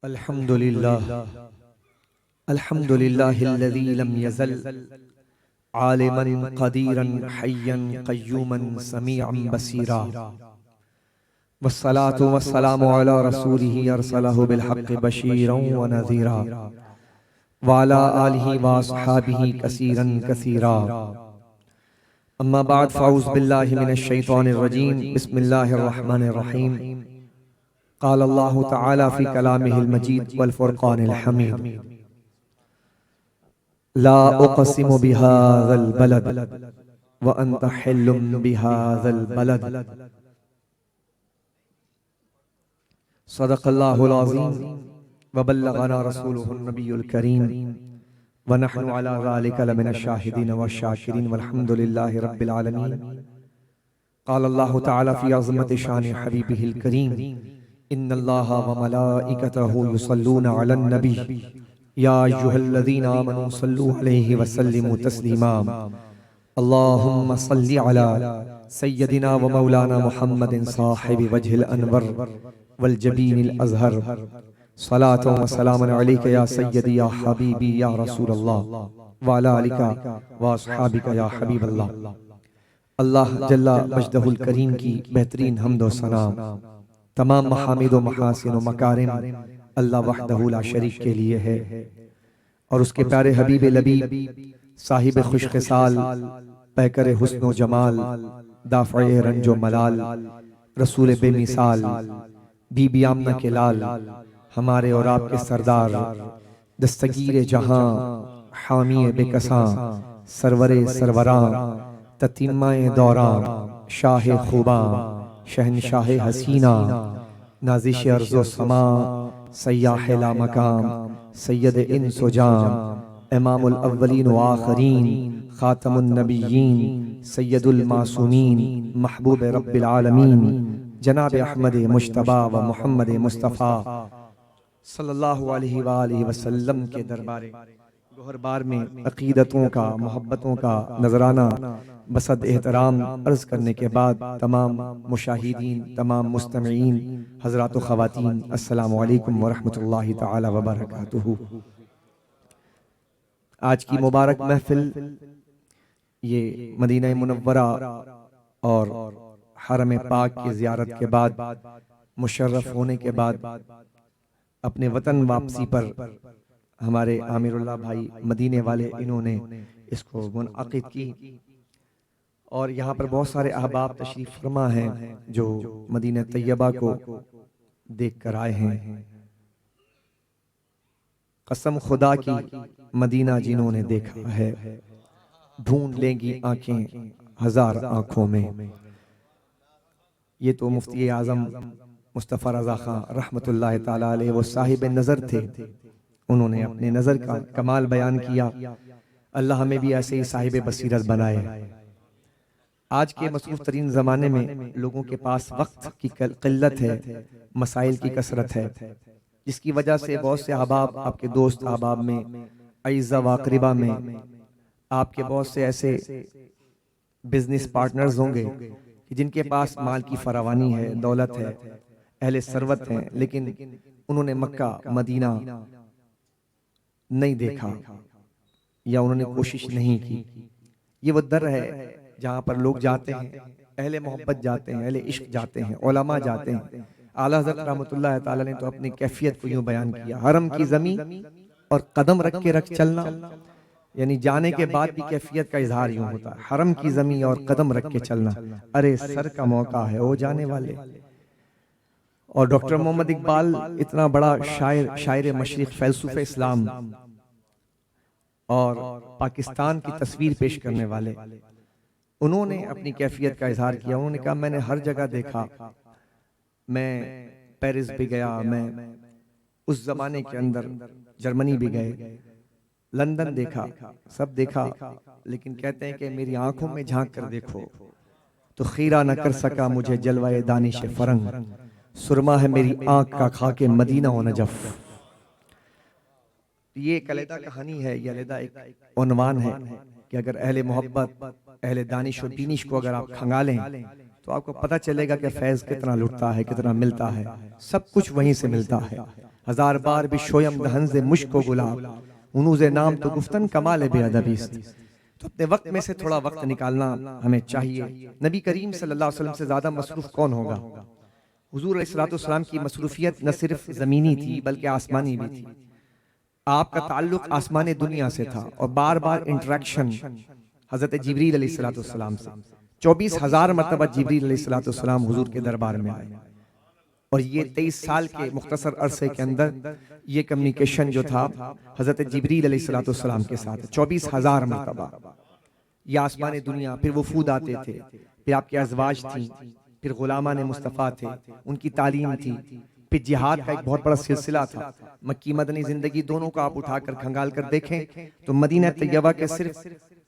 अल्हम्दुलिल्लाह अल्हम्दुलिल्लाहिल्लज़ी लम यज़ल आलिमन क़दीरन हय्यन क़य्यूमन समीअन बसीरा वस्सलातु वस्सलामु अला रसूलिही अरसलहु बिल हक़्क़ि बशीरन व नज़ीरा व अला आलिही व अस्हाबिही कसीरन कसीरा। अम्मा बाद फ़अऊज़ु बिल्लाहि मिनश शैतानिर रजीम बिस्मिल्लाहिर रहमानिर रहीम। क़ाल अल्लाहु तआला फ़ी कलामिहिल मजीद वल फ़ुरक़ानिल हमीद। ला उक़सिमु बिहाज़ल बलद व अंत हिल्लुम बिहाज़ल बलद। सदक़ल्लाहुल अज़ीम व बल्लगना रसूलुहुन नबियुल करीम व नहनु अला ज़ालिका लमिनश शाहिदीन व शाकिरीन वल्हम्दुलिल्लाहि रब्बिल आलमीन। क़ाल अल्लाहु तआला फ़ी अज़मति शानि हबीबिहिल करीम इन्नल्लाहा व मलाइकतहु युसल्लूना अलन नबी या अय्युहल्लज़ीना आमनू सल्लू अलैहि व सल्लिमू तस्लीमा। अल्लाहुम्मा सल्लि अला सय्यदिना व मौलाना मुहम्मदिन साहिबि वजहिल अनवर वल जबीनिल अज़हर। सलातो व सलामुन अलैका या सय्यदी या हबीबी या रसूलल्लाह व अला आलिका व अस्हाबिका या हबीबल्लाह। अल्लाह जल्ला मजदहुल करीम की बेहतरीन हम्द व सना, तमाम महामिद व महासिन व मकारिम अल्लाह वहदहु ला शरीक के लिए है और उसके प्यारे हबीब लबीब साहिब खुशखिसाल पैकर हुस्न व जमाल दाफ़े रंजो मलाल रसूल बेमिसाल बीबी आमना के लाल हमारे और आपके सरदार दस्तगीर जहां हामी बेकसां सरवरे सरवरां ततीमाए दौरां शाह खुबा शहनशाह हसीना नाज़िश अर्ज़ो समा सय्याह ला मकाम सैयद इंस व जान इमामुल अव्वलीन व आखरीन खातमुन नबिय्यीन सैयदुल मासूमीन महबूब रब्बिल आलमीन जनाब अहमद मुश्तबा व मोहम्मद मुस्तफ़ा सल्लल्लाहु अलैहि व आलिहि वसल्लम के दरबारे गोहरबार में अकीदतों का मोहब्बतों का नजराना बसद एहतराम अर्ज करने के बाद तमाम मुशाहिदीन तमाम मुस्तमीईन हज़रात व ख़वातीन अस्सलामु अलैकुम व रहमतुल्लाहि तआला व बरकातुहू। आज की मुबारक महफिल ये मदीना मुनव्वरा और हरम पाक की ज़ियारत के बाद मुशर्रफ होने के बाद अपने वतन वापसी पर हमारे आमिरुल्लाह भाई मदीने वाले इन्होंने इसको मुनअक़िद की और यहाँ पर बहुत सारे अहबाब तशरीफ फरमा हैं जो मदीना तैयबा को देख कर आए हैं। कसम खुदा की मदीना जिन्होंने देखा है ढूंढ लेंगी आंखें हजार आंखों में। ये तो मुफ्ती आज़म मुस्तफ़ा रज़ा खां रहमतुल्लाह ताला अलैह वो साहिब नज़र थे, उन्होंने अपने नज़र का कमाल बयान किया। अल्लाह हमें भी ऐसे ही साहिब बसीरत बनाए। आज के मसरूफ़ तरीन ज़माने में लोगों के पास वक्त की किल्लत है, मसाइल की कसरत है, जिसकी वजह से बहुत से अहबाब आपके दोस्त अहबाब में अइज़ा वाक़रिबा में आपके बहुत से ऐसे बिजनेस पार्टनर्स होंगे कि जिनके पास माल की फरावानी है, दौलत है, अहले सरवत हैं, लेकिन उन्होंने मक्का मदीना नहीं देखा या उन्होंने कोशिश नहीं की। ये वो दर है जहाँ पर लोग जाते हैं, अहले मोहब्बत जाते हैं, अहले इश्क जाते हैं, उलमा जाते हैं। आला हज़रत रहमतुल्लाह ताला ने तो अपनी कैफियत को यूं बयान किया, हरम की ज़मीं और कदम रख के रख चलना, यानी जाने के बाद भी कैफियत का इजहार यूं होता है, हरम की ज़मीं और कदम रख के चलना। अरे सर का मौका है वो जाने वाले। और डॉक्टर मोहम्मद इकबाल इतना बड़ा शायर, शायर मशरिक़, फ़ैलसूफ़े इस्लाम और पाकिस्तान की तस्वीर पेश करने वाले, उन्होंने अपनी कैफियत का इजहार किया। उन्होंने कहा मैंने हर जगह देखा, मैं पेरिस भी गया, मैं उस जमाने के अंदर जर्मनी भी गए, लंदन देखा, सब देखा, लेकिन कहते हैं कि मेरी आंखों में झांक कर देखो तो खीरा न कर सका मुझे जलवाए दानिश फरंग, सुरमा है मेरी आंख का खाके मदीना व नजफ। ये एक अलग कहानी है, ये अलग एक उन्वान है कि अगर अहले मोहब्बत, अहले दानिश और बीनिश को अगर आप खंगालें तो आपको पता चलेगा कि फैज़ कितना लुटता है, कितना मिलता है। सब कुछ वहीं से मिलता है। हजार बार भी शोयम दहंज़े मुश्को गुलाब, उनूज़े नाम तो गुफ्तन कमाल बेअदबीस्त। तो अपने वक्त में से थोड़ा वक्त निकालना हमें चाहिए। नबी करीम सल्लल्लाहु अलैहि वसल्लम से ज्यादा मसरूफ कौन होगा? हुजूर अलैहिस्सलाम की मसरूफियत न सिर्फ जमीनी थी बल्कि आसमानी भी थी। आपका ताल्लुक आसमानी दुनिया से था और बार बार इंटरेक्शन हजरत जिब्रील अलैहिस्सलाम से 24,000 मरतबा जिब्रील अलैहिस्सलाम हुजूर के दरबार में आए और ये 23 साल के मुख्तसर अरसे के अंदर ये कम्युनिकेशन जो था हजरत जिब्रील अलैहिस्सलाम के साथ 24,000 मरतबा ये आसमानी दुनिया। फिर वो फूद आते थे, फिर आपके अज़वाज थी, फिर गुलामान मुस्तफ़ा थे, उनकी तालीम थी, फिर जिहाद का एक बहुत बड़ा सिलसिला था। मक्की मदनी जिंदगी दोनों को आप उठाकर खंगाल कर देखें तो मदीना तैयबा के सिर्फ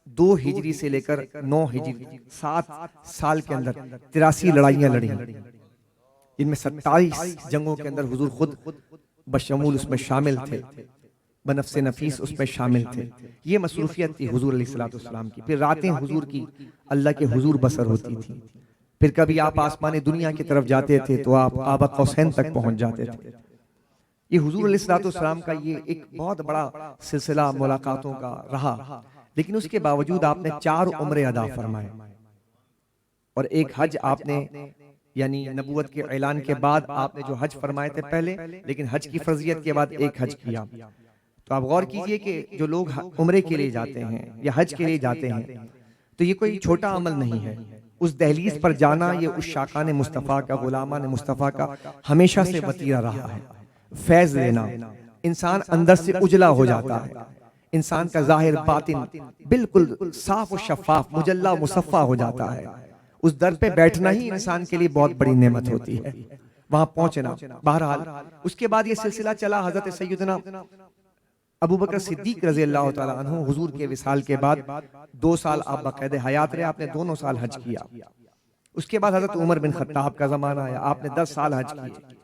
2 हिजरी से लेकर 9 हिजरी 7 साल के अंदर 83 लड़ाइयां लड़ी, इनमें 27 जंगों के अंदर हुजूर खुद बशमूल उसमें शामिल थे, बनफ्से नफीस उसमें शामिल थे। ये मसरूफियत थी हुजूर अलैहिस्सलाम की। फिर रातें हुजूर की अल्लाह के हुजूर बसर होती थी। फिर कभी आप आसमानी दुनिया की तरफ जाते थे तो आप काबा कौसैन तक पहुंच जाते थे। ये हुजूर अलैहिस्सलाम का ये एक बहुत बड़ा सिलसिला मुलाकातों का रहा, लेकिन उसके बावजूद आपने 4 उम्रे अदा फरमाए और एक हज आपने, यानी नबूवत के ऐलान के बाद आपने जो हज फरमाए थे पहले, लेकिन हज की फर्जियत के बाद एक हज किया। तो आप गौर कीजिए कि जो लोग उम्रे के लिए जाते हैं या हज के लिए जाते हैं तो ये कोई छोटा अमल नहीं है। उस दहलीज पर जाना ये उस शाकान मुस्तफ़ा का, गुलामान मुस्तफ़ा का हमेशा से वतीरा रहा है। फैज़ लेना, इंसान अंदर से उजला हो जाता है, इंसान का जाहिर बातिन बिल्कुल साफ और शफाफ मुजल्ला मुसफ़ा हो जाता है। उस दर पे बैठना ही इंसान के लिए बहुत बड़ी नेमत होती है, वहां पहुंचना। बहरहाल उसके बाद ये सिलसिला चला। हजरत सैयदना अबू बकर सिद्दीक रज़ी अल्लाह ताला अन्हु हुजूर के विसाल के बाद 2 साल आप बाकायदे हयात रहे, आपने दोनों साल हज किया। उसके बाद हजरत उमर बिन खत्ताब का जमाना आया, आपने 10 साल हज किए।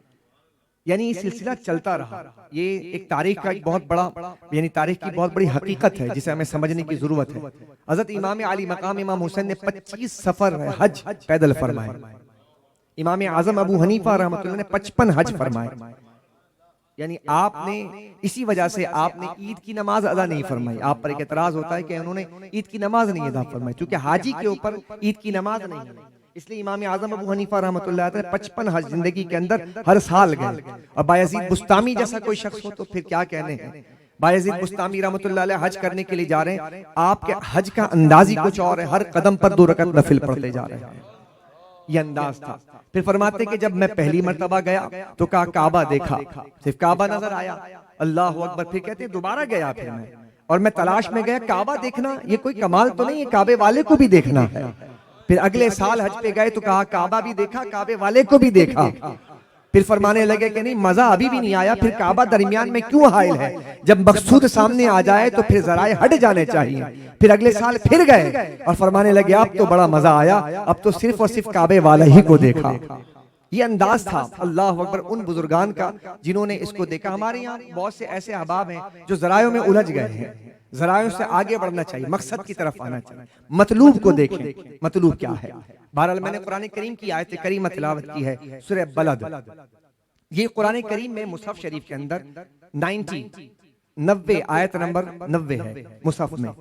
यानी ये सिलसिला चलता रहा। ये एक तारीख का एक बहुत बड़ा, यानी तारीख की बहुत बड़ी हकीकत है जिसे हमें समझने की जरूरत है। हजरत इमाम अली मकाम इमाम हुसैन ने 25 सफर हज पैदल फरमाए। इमाम आजम अबू हनीफा रहमतुल्लाह ने 55 हज फरमाए। यानी आपने इसी वजह से आपने ईद की नमाज अदा नहीं फरमाई। आप पर एक एतराज होता है कि उन्होंने ईद की नमाज नहीं अदा फरमाई, क्योंकि हाजी के ऊपर ईद की नमाज नहीं है। इसलिए इमाम आजम अबू हनीफा रहमतुल्लाह अलैह 55 हज जिंदगी के अंदर हर साल गए। और बायजीद बुस्तामी जैसा कोई शख्स हो तो फिर क्या कहने हैं। बायजीद बुस्तामी रहमतुल्लाह अलैह हज करने के लिए जा रहे हैं, आपके हज का अंदाज ही कुछ और है, हर कदम पर 2 रकअत नफिल पढ़ते जा रहे हैं। ये अंदाज था। फिर फरमाते कि जब मैं पहली मर्तबा गया तो कहा काबा देखा, सिर्फ काबा नजर आया, अल्लाह अकबर। फिर कहते दोबारा गया फिर मैं, और मैं तलाश में गया काबा देखना ये कोई कमाल तो नहीं है, काबे वाले को भी देखना है। फिर अगले साल हज पे गए तो कहा काबा भी देखा, काबे वाले को भी देखा। फिर फरमाने लगे कि नहीं मजा अभी भी नहीं आया, फिर काबा दरमियान में क्यों हाइल है, जब मकसूद सामने आ जाए तो फिर जराए हट जाने चाहिए। फिर अगले साल फिर गए और फरमाने लगे अब तो बड़ा मजा आया, अब तो सिर्फ और सिर्फ काबे वाला ही को देखा। ये अंदाज था अल्लाह अकबर उन बुजुर्गान का जिन्होंने इसको देखा। हमारे यहाँ बहुत से ऐसे अहबाब हैं जो जरायों में उलझ गए हैं। जरायों से आगे बढ़ना चाहिए, मकसद की तरफ आना चाहिए, मतलूब को देखें, मतलूब क्या है। बहरहाल मैंने कुरान करीम की आयत करीमा तिलावत की है, सूरह बलद। ये कुरान करीम में मुसहफ शरीफ के अंदर 90 आयत नंबर 90 है मुसहफ में,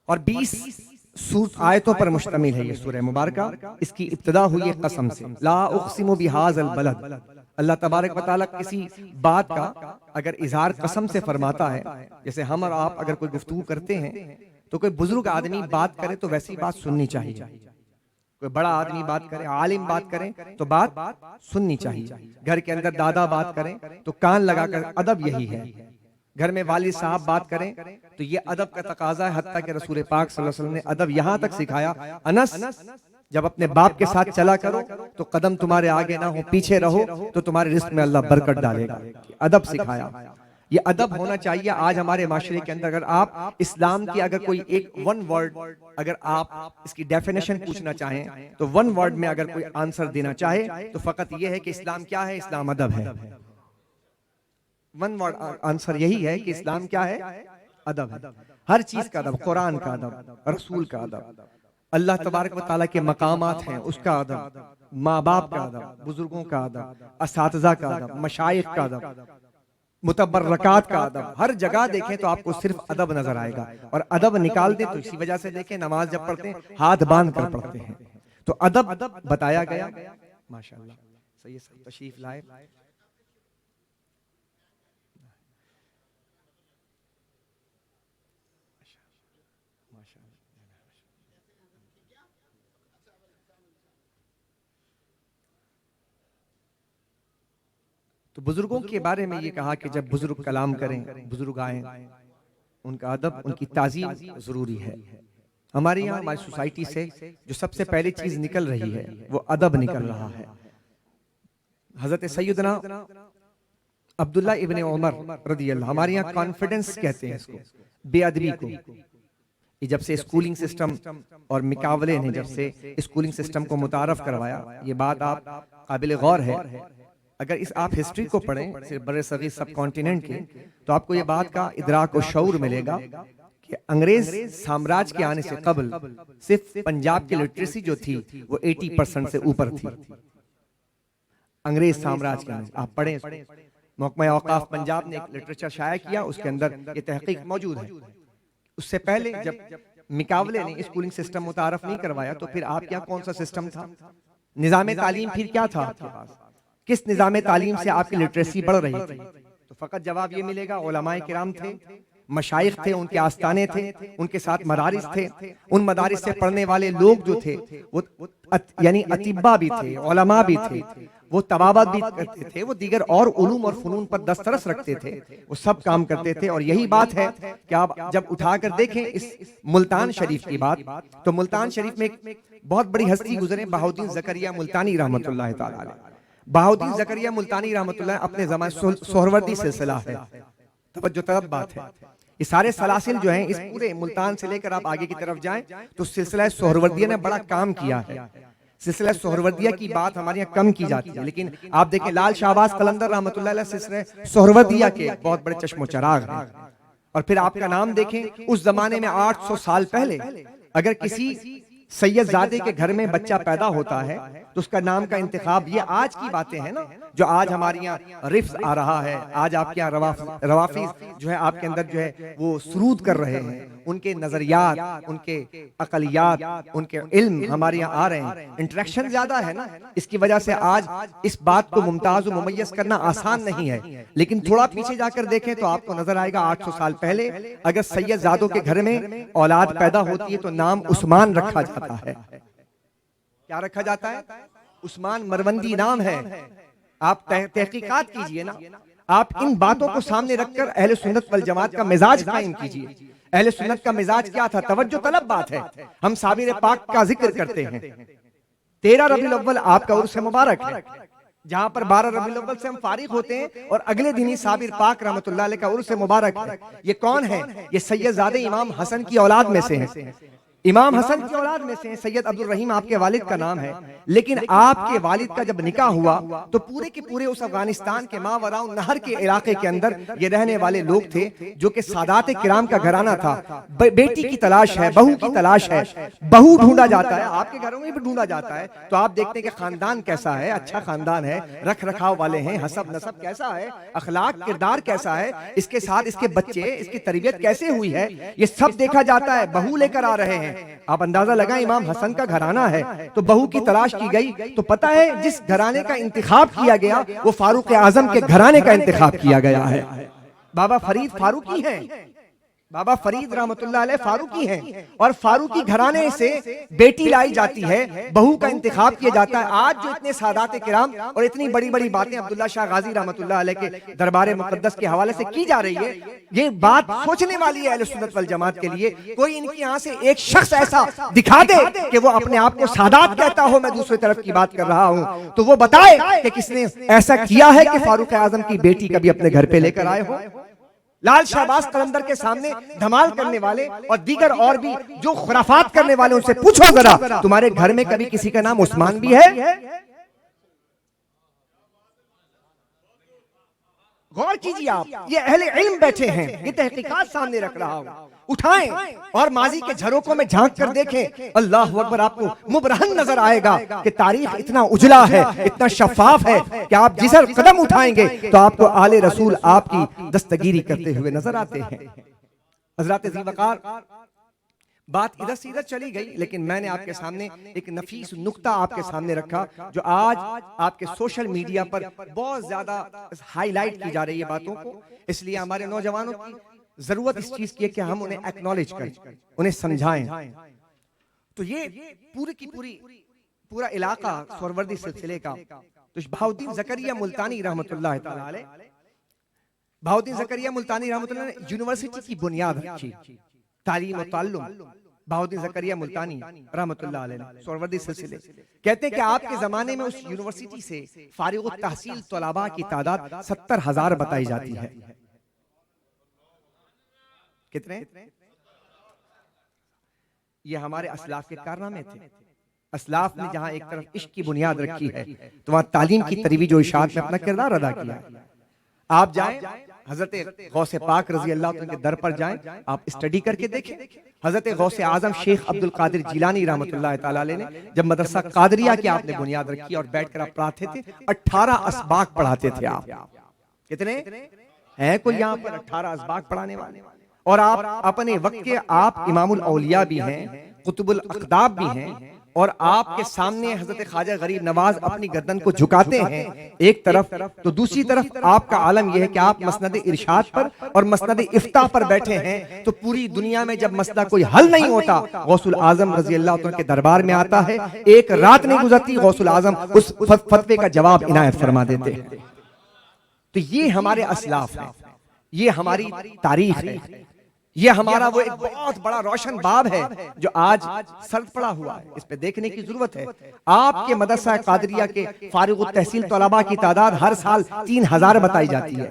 और 20 आयतों पर मुश्तमिल है ये सूरह मुबारका। इसकी इब्तिदा हुई है कसम से, ला उक़सिमु बिहाज़ल बलद। अल्लाह तबारक व तआला किसी बात का अगर इजहार कसम से फरमाता है, जैसे हम और आप अगर कोई गुफ्तगू करते हैं तो कोई बुजुर्ग आदमी बात करे तो वैसी बात सुननी चाहिए। कोई बड़ा आदमी बात करे, आलिम बात करे तो बात सुननी चाहिए। घर के अंदर दादा बात करें तो कान लगाकर, अदब यही है। घर में वालिद साहब बात करें तो ये अदब का तकाजा है। हत्ता के रसूल पाक सल्लल्लाहु अलैहि वसल्लम ने अदब यहां तक सिखाया, अनस जब अपने बाप के साथ चला करो तो कदम तुम्हारे आगे ना हो, पीछे रहो तो तुम्हारे रिस्क में अल्लाह बरकत डालेगा। अदब सिखाया, ये अदब होना चाहिए। आज हमारे माशरे के अंदर अगर आप इस्लाम की अगर कोई एक 1 वर्ड अगर आप इसकी डेफिनेशन पूछना चाहें तो 1 वर्ड में अगर कोई आंसर देना चाहे तो फकत ये है कि इस्लाम क्या है, इस्लाम अदब है। 1 वर्ड आंसर यही है कि इस्लाम क्या है, अदब है। हर चीज का अदब, कुरान का अदब, रसूल का अदब, अल्लाह तबारक व तआला के मकामात हैं उसका अदब, माँ बाप का अदब, बुजुर्गों का अदब, असातिज़ा का अदब, मशाइख का अदब। मुतबर्रकात का अदब, हर जगह देखें तो आपको सिर्फ अदब नजर आएगा। और अदब निकाल दे तो इसी वजह से देखें नमाज जब पढ़ते हैं हाथ बांध कर पढ़ते हैं, तो अदब बताया गया। माशाअल्लाह, सही सब तशरीफ लाए। तो बुजुर्गों के बारे में ये कहा कि जब बुजुर्ग कलाम करें, बुजुर्ग आए, उनका अदब, उनकी ताजीम जरूरी है। हमारे यहाँ हमारी सोसाइटी से जो सबसे पहली चीज निकल रही है वो अदब निकल रहा है। हजरत सैयदना अब्दुल्ला इब्ने उमर रदी अल्लाह, हमारे यहाँ कॉन्फिडेंस कहते हैं इसको, बेअदबी को। ये जब से स्कूलिंग सिस्टम और मुकाबले ने जब से स्कूलिंग सिस्टम को मुतारफ करवाया, ये बात आप काबिल गौर है। अगर इस आप हिस्ट्री को पढ़ें सिर्फ बड़े सगीर सब कॉन्टिनेंट के, तो आपको ये बात का इदराक और शऊर मिलेगा कि अंग्रेज साम्राज्य के आने से कबल सिर्फ पंजाब की लिटरेसी जो थी वो 80% से ऊपर थी। अंग्रेज साम्राज्य के आने से आप पढ़ें, महकमा औकाफ पंजाब ने एक लिटरेचर शाया किया, उसके अंदर ये तहकीक मौजूद है। उससे पहले जब मुकाबले ने स्कूलिंग सिस्टम मुतारफ नहीं करवाया, तो फिर आप क्या कौन सा सिस्टम था, निजाम तालीम फिर क्या था आपके पास, किस निजाम तालीम से आपकी लिटरेसी बढ़ रही थी? तो फकत जवाब ये मिलेगा, उलमाए किराम थे, मशाइख थे, उनके आस्थाने थे, उनके साथ मदारिस थे, उन मदारिस से पढ़ने वाले लोग जो थे वो यानी अतिब्बा भी थे, उलमा भी थे, वो तबाबत भी करते थे, वो दीगर और उलूम और फनून पर दस्तरस रखते थे, वो सब काम करते थे। और यही बात है कि आप जब उठाकर देखें इस मुल्तान शरीफ की बात, तो मुल्तान शरीफ में एक बहुत बड़ी हस्ती गुजरे, बहाउद्दीन ज़करिया मुल्तानी रहमतुल्लाह तआला अलैह। बहाउद्दीन ज़करिया मुल्तानी रहमतुल्लाह अपने ज़माने सोहरवर्दी सिलसिला है, तवज्जो तलब बात है। ये सारे सलासिल जो हैं इस पूरे मुल्तान से लेकर आप आगे की तरफ जाएं तो सिलसिला सोहरवर्दिया ने बड़ा काम किया है। सिलसिला सोहरवर्दिया की बात हमारे यहाँ कम की जाती है, लेकिन आप देखें लाल शाहबाज कलंदर रहमतुल्लाह अलैह सिलसिला सोहरवर्दिया के बहुत बड़े चश्मो चराग हैं। और फिर आपका नाम देखें, उस जमाने में 800 साल पहले अगर किसी सैयदजादे के घर में बच्चा पैदा होता है तो उसका नाम का इंतखाब, ये आज की बातें हैं ना, जो आज हमारे यहाँ रिफ्स आ रहा है, आज आपके यहाँ रवाफिज जो है आपके अंदर जो है वो सुरूद कर रहे हैं, उनके नजरियात, उनके अकलियात, उनके इल्म हमारे यहाँ आ रहे हैं, इंटरेक्शन ज्यादा है ना, इसकी वजह से आज इस बात को मुमताज और मुमय्यज करना आसान नहीं है। लेकिन थोड़ा पीछे जाकर देखें तो आपको नजर आएगा 800 साल पहले अगर सैयदजादों के घर में औलाद पैदा होती है तो नाम उस्मान रखा जाता है। क्या रखा जाता है? उस्मान मरवंदी नाम है। आप तहकीकात कीजिए ना, आप इन बातों को सामने रखकर अहले सुन्नत वल जमात का मिजाज कायम कीजिए। अहले सुन्नत का मिजाज क्या था? तवज्जो तलब बात है। हम साबिर पाक का जिक्र करते हैं, 13 रबीउल अव्वल आपका उर्स मुबारक है, जहां पर 12 रबीउल अव्वल से हम फारिग होते हैं और अगले दिन ही साबिर पाक रहमतुल्लाह अलैह का उर्स मुबारक है। ये कौन है? ये सैयदजादे इमाम हसन की औलाद में से हैं, इमाम हसन की औलाद में से सैयद अब्दुल रहीम आपके वालिद का नाम है। लेकिन आपके वालिद का जब निकाह हुआ तो पूरे के पूरे उस अफगानिस्तान के मावराउ नहर के इलाके के अंदर ये रहने वाले लोग थे जो कि सादात किराम का घराना था। बेटी की तलाश है, बहू की तलाश है, बहू ढूंढा जाता है, आपके घरों में भी ढूंढा जाता है। तो आप देखते हैं कि खानदान कैसा है, अच्छा खानदान है, रख रखाव वाले हैं, हसब नसब कैसा है, अखलाक किरदार कैसा है, इसके साथ इसके बच्चे, इसकी तरबियत कैसे हुई है, ये सब देखा जाता है। बहू लेकर आ रहे हैं, आप अंदाजा लगाएं इमाम हसन का घराना है तो बहू की तलाश की गई। तो पता है जिस घराने का इंतखाब किया गया वो फारूक आजम के घराने का इंतखाब किया गया है। बाबा फरीद फारूकी हैं, बाबा फरीद रहमतुल्लाह अलैह फारूकी हैं, और फारूकी घराने से बेटी लाई जाती है, बहू का इंतखाब किया जाता है। आज जो इतने सादात किराम और इतनी बड़ी बड़ी बातें अब्दुल्ला शाह गाजी रहमतुल्लाह अलैह के दरबार मुकद्दस के हवाले से की जा रही है, ये बात सोचने वाली है अहले सुन्नत वल जमात के लिए। कोई इनकी यहाँ से एक शख्स ऐसा दिखा दे कि वो अपने आप को सादात कहता हो, मैं दूसरी तरफ की बात कर रहा हूँ, तो वो बताए कि किसने ऐसा किया है कि फारूक आजम की बेटी कभी अपने घर पे लेकर आए हो। लाल शाहबाज कलंदर के सामने धमाल करने वाले और दीगर और भी जो खुराफात करने वाले, उनसे पूछो जरा तुम्हारे घर में कभी किसी का नाम उस्मान भी है? गौर कीजिए आप, ये अहले इल्म बैठे हैं, ये तहकीकात सामने रख रहा हूं, उठाएं और माजी के झरोकों में झांक कर देखें। अल्लाह अकबर, आपको मुबरहन नजर आएगा कि तारीख इतना उजला है, इतना शफाफ है कि आप जिस कदम उठाएंगे तो आपको आले रसूल आपकी दस्तगीरी करते हुए नजर आते हैं। हजरत ज़ीवकार, बात इधर से इधर चली गई, लेकिन मैंने आपके सामने एक नफीस नुक्ता आपके सामने रखा जो आज आपके सोशल मीडिया पर बहुत ज्यादा हाईलाइट की जा रही है बातों को। इसलिए हमारे नौजवानों की जरूरत इस चीज की है कि हम उन्हें एक्नॉलेज करें, उन्हें समझाएं। तो ये पूरी की पूरा इलाका सोहरवर्दी सिलसिले का, तो बहाउद्दीन ज़करिया मुल्तानी रहमतुल्लाह तआला अलैह, बहाउद्दीन ज़करिया मुल्तानी रहमतुल्लाह ने यूनिवर्सिटी की बुनियाद रखी, तालीम और ताल्लुम। बहाउद्दीन ज़करिया मुल्तानी रहमतुल्लाह अलैह सोहरवर्दी सिलसिले कहते हैं कि आपके जमाने में उस यूनिवर्सिटी से फारिग तहसील तलबा की तादाद 70,000 बताई जाती है। कितने? ये हमारे असलाफ के कारनामे थे। असलाफ ने जहां एक तरफ इश्क की बुनियाद रखी है तो वहां तालीम की तरवीज और इशाअत में अपना किरदार अदा किया। आप जाएं हजरत गौसे पाक रजी अल्लाह के दर पर जाएं, आप स्टडी करके देखें। हजरत गौसे आजम शेख अब्दुल कादिर जिलानी रहमतुल्लाह तआला अलैह ने जब मदरसा कादरिया की आपने बुनियाद रखी और बैठकर आप पढ़ाते थे, 18 असबाक पढ़ाते थे आप। कितने हैं कोई यहाँ पर 18 असबाक पढ़ाने वाले? और आप अपने वक्त के आप इमामुल औलिया भी हैं, कुतुबुल अक़दाब भी हैं, और आपके सामने हजरत ख्वाजा गरीब नवाज अपनी गर्दन को झुकाते हैं एक तरफ, तो दूसरी तरफ आपका आलम यह है कि आप मसनद इरशाद पर और मसनद इफ्ता पर बैठे हैं। तो पूरी दुनिया में जब मसला कोई हल नहीं होता, गौसुल आजम रजी अल्लाह तआला के दरबार में आता है, एक रात नहीं गुजरती गौसुल आजम उस फतवे का जवाब इनायत फरमा देते हैं। तो ये हमारे असलाफ है, ये हमारी तारीख है, ये हमारा वो एक बहुत बड़ा रोशन बाब है जो आज सर्द पड़ा हुआ है। इस पे देखने की जरूरत है। आपके मदरसा कादरिया के फारिग तहसील तलबा की तादाद हर साल 3,000 बताई जाती है।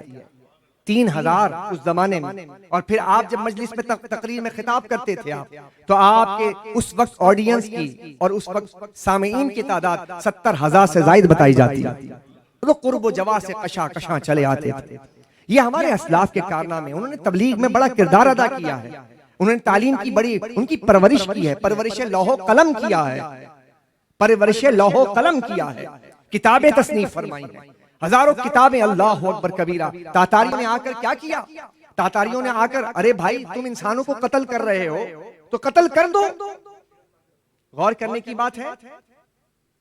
3,000 उस जमाने में। और फिर आप जब मजलिस में तकरीर में खिताब करते थे आप, तो आपके उस वक्त ऑडियंस की और उस वक्त सामीईन की तादाद 70,000 से ज्यादा बताई जाती है। तो कुर्ब जवा से कशा कशा चले आते थे। ये हमारे असलाफ के कारनामे, उन्होंने तबलीग में बड़ा किरदार अदा किया है, उन्होंने तालीम की बड़ी उनकी परवरिश की है, परवरिश लौहो कलम किया है, परवरिश लौहो कलम किया है, किताबें तसनीफ फरमाई हैं, हजारों किताबें। अल्लाह अकबर कबीरा। तातारियों ने आकर क्या किया? तातारियों ने आकर, अरे भाई तुम इंसानों को कत्ल कर रहे हो तो कत्ल कर दो। गौर करने की बात है।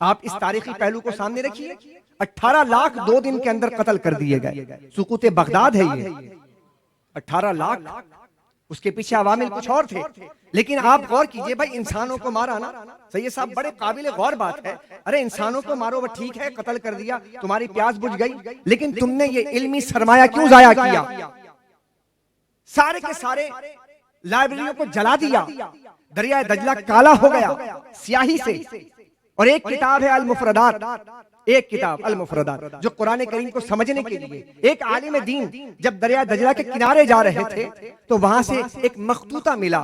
आप इस तारीखी पहलू को सामने रखिए। 18 लाख 2 दिन के अंदर कत्ल कर दिए गए। सुकूत बगदाद है ये। 18 लाख, उसके पीछे अवामिल कुछ और थे। लेकिन आप गौर कीजिए भाई, इंसानों को मारा ना, सैयद साहब बड़े काबिल गौर बात है। अरे इंसानों को मारो, वो ठीक है, कत्ल कर दिया, तुम्हारी प्यास बुझ गई, लेकिन तुमने ये इल्मी सरमाया क्यों जाया किया? सारे के सारे लाइब्रेरियों को जला दिया, दरिया दजला काला हो गया स्याही से। और एक किताब है अल मुफरदात, एक किताब अल मुफरदात जो कुरान करीम को समझने के लिए एक आलिम दीन जब दरिया दजला के किनारे जा रहे थे तो वहां से एक मखतूता मिला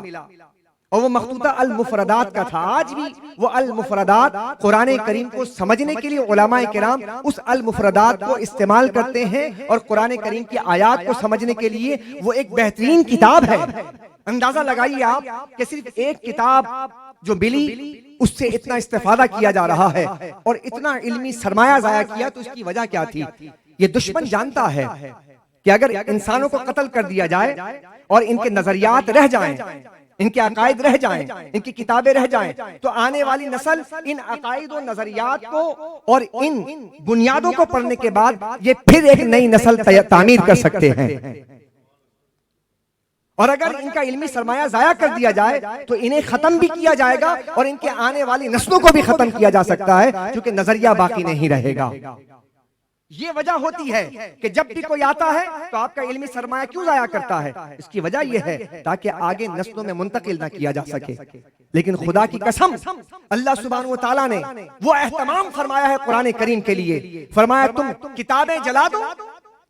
और वो मखतूता अल मुफरदात का था। आज भी वो अल मुफरदात कुरान करीम को समझने के लिए उलमाए किराम उस अल मुफरदात को इस्तेमाल करते हैं और कुरान करीम की आयात को समझने के लिए वो एक बेहतरीन किताब है। अंदाजा लगाइए आप कि सिर्फ एक किताब जो मिली उससे इतना इस्तेफादा किया जा रहा है और इतना इल्मी सरमाया जाया किया। तो इसकी वजह क्या थी? ये दुश्मन जानता है कि अगर इंसानों को कत्ल कर दिया जाए और इनके नजरियात रह जाएं, इनके अकायद रह जाएं, इनकी किताबें रह जाएं, तो आने वाली नस्ल इन अकायद और नजरियात को और इन बुनियादों को पढ़ने के बाद ये फिर एक नई नस्ल तामीर कर सकते हैं। और अगर इनका इल्मी सरमाया जाया कर दिया जाए तो इन्हें खत्म भी किया जाएगा और इनके आने वाली नस्लों को भी खत्म किया जा सकता है, क्योंकि नजरिया बाकी नहीं रहेगा। ये वजह होती है कि जब भी कोई आता है तो आपका इल्मी सरमाया क्यों जाया करता है? इसकी वजह यह है ताकि आगे नस्लों में मुंतकिल ना किया जा सके। लेकिन खुदा की कसम, अल्लाह सुब्हानहू व तआला ने वो एहतमाम फरमाया है कुरान करीम के लिए। फरमाया तुम किताबें जला दो,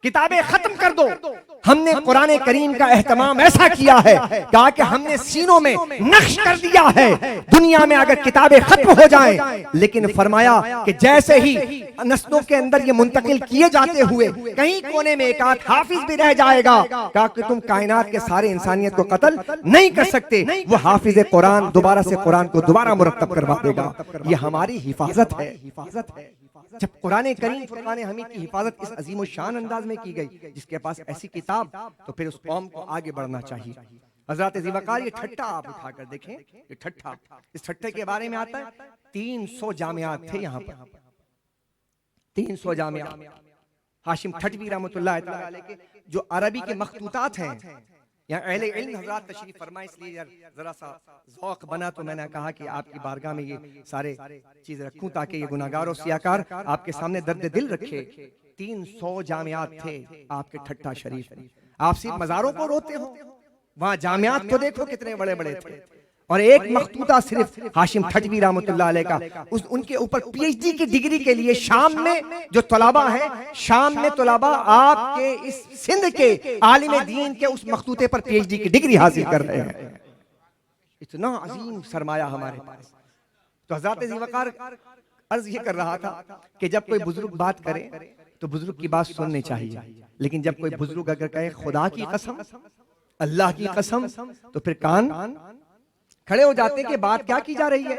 किताबें खत्म कर दो। हमने कुरान करीम का एहतमाम ऐसा किया है, कहा कि हमने सीनों में नक्श कर दिया है दुनिया में अगर किताबें खत्म हो जाएं, लेकिन फरमाया कि जैसे ही नस्लों के अंदर ये मुंतकिल किए जाते हुए कहीं कोने में एक आध हाफिज भी रह जाएगा, कहा कि तुम कायनात के सारे इंसानियत को कत्ल नहीं कर सकते, वो हाफिज कुरान दोबारा से कुरान को दोबारा मुरत्तब करवा देगा। ये हमारी हिफाजत है। जब कुरान करीम फुरकान हमीद की हिफाजत इस अजीम शान अंदाज में की गई, जिसके पास ऐसी किताब, तो फिर उस कौम को आगे बढ़ना चाहिए। हजरत ज़ीवकार, ये ठट्ठा आप उठाकर देखें, ये ठट्ठा, इस ठट्ठे के बारे में आता है 300 जामियात थे यहाँ पर, 300 जामियात। हाशिम ठटवी रहमतुल्लाह अलैह के जो अरबी के मखतूतात हैं, यहाँ अहले इल्म हज़रात तशरीफ फरमाए, इसलिए जरा सा ज़ौक़ बना तो मैंने कहा कि आपकी बारगाह में ये सारे चीज़ रखूं ताकि ये गुनाहगार और सियाकार आपके सामने दर्द दिल रखे। 300 जामियात थे आपके ठट्ठा शरीफ में। आप सिर्फ मज़ारों को रोते हो, वहाँ जामियात को देखो कितने बड़े बड़े थे। और एक मखतूता सिर्फ हाशिम ठटवी रहमतुल्लाह अलैह का, उनके ऊपर पीएचडी की डिग्री के लिए शाम में जो तलबा है, शाम में तलबा आपके इस सिंध के आलिम दीन के उस मखतूते पर पीएचडी की डिग्री हासिल कर रहे हैं। इतना अजीम सरमाया हमारे पास। तो हज़रत ज़ीवकार अर्ज ये कर रहा था कि जब कोई बुजुर्ग बात करे तो बुजुर्ग की बात सुननी चाहिए, लेकिन जब कोई बुजुर्ग अगर कहे खुदा की कसम, अल्लाह की कसम, तो फिर कान खड़े हो जाते कि बात क्या की जा रही है,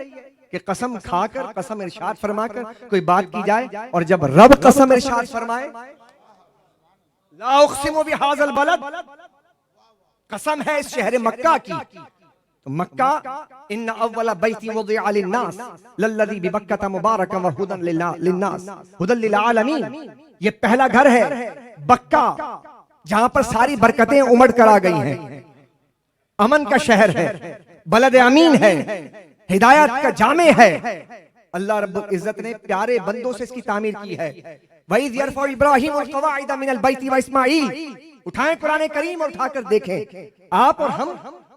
कि कसम खाकर, कसम इरशाद फरमाकर कोई बात की जाए, और जब रब कसम इरशाद फरमाए ला उक़सिमु बिहाज़ल बलद, कसम है इस शहर मक्का की, तो मक्का इन्ना अव्वला बैती वुदिअ लिन्नास लल्लज़ी बिबक्कता मुबारकन व हुदन लिन्नास हुदल लिल आलमीन, ये पहला घर है बक्का जहां पर सारी बरकतें उमड़ कर आ गई हैं, अमन का शहर है, बलद अमीन है, हिदायत का जामे है। अल्लाह रब्बुल इज्जत ने प्यारे बंदों से इसकी तामीर की है। वइज़ यरफ़उ इब्राहीमुल क़वाइद मिनल बैति व इस्माईल, उठाएं कुरान करीम और उठाकर देखें। आप और हम